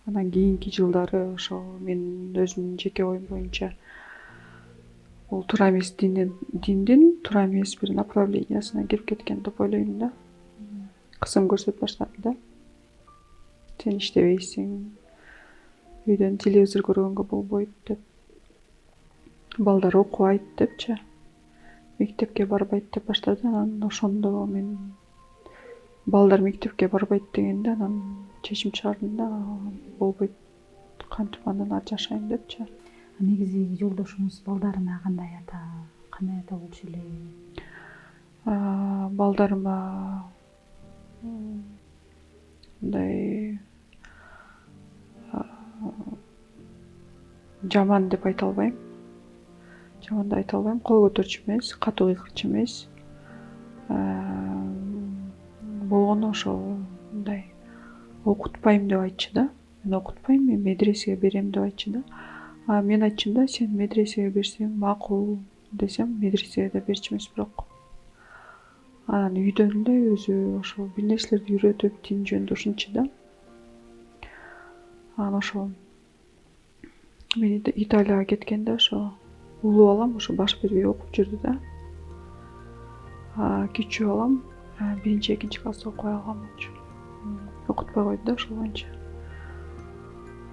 Анан кийинки жылдары ошо менин өзүмдүн жеке оюм боюнча бул туура эмес диндин туура эмес бир направлениясына кирип кеткен деп ойлойм да. Кысым көрсөтүп баштады да. Сен иштебейсиң, үйдөн телевизор көргөнгө болбойт деп. Балдар окубайт депчи. Мектепке барбайт деп баштады. Анан ошондо мен балдар мектепке барбайт дегенде анан чечим чыгардым да, болбойт. Кантип андан ары жашайм депчи. Негизи жолдошуңуз балдарына кандай ата болчу эле? Балдарыма мындай жаман деп айта албайм. Жаман да айта албайм. Кол көтөрчү эмес, катуу кыйкырчу эмес. Болгону ошо мындай окутпайм деп айтчу да. Мен окутпайм, мен медресеге берем деп айтчу да. Мен айтчумун да, сен медресеге берсең макул десем, медресеге да берчү эмес бирок. Анан үйдөн эле өзү ошо бир нерселерди үйрөтүп, дин жөнүндө ушинтчи да. Анан ошо мен Италияга кеткенде ошо улуу балам ошо баш бербей окуп жүрдү да. Кичүү балам биринчи, экинчи класста окубай калган болчу. Окутпай койду да ошол боюнча.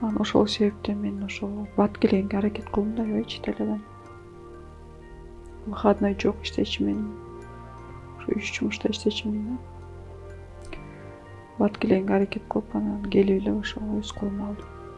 Анан ошол себептен мен ошо бат келгенге аракет кылдым да, аябайчы Италиядан. Выходной жок, иштечүмүн. Ошо 3 жумушта иштечүмүн да. Бат келгенге аракет кылып, анан келип эле ошо өз колума алдым.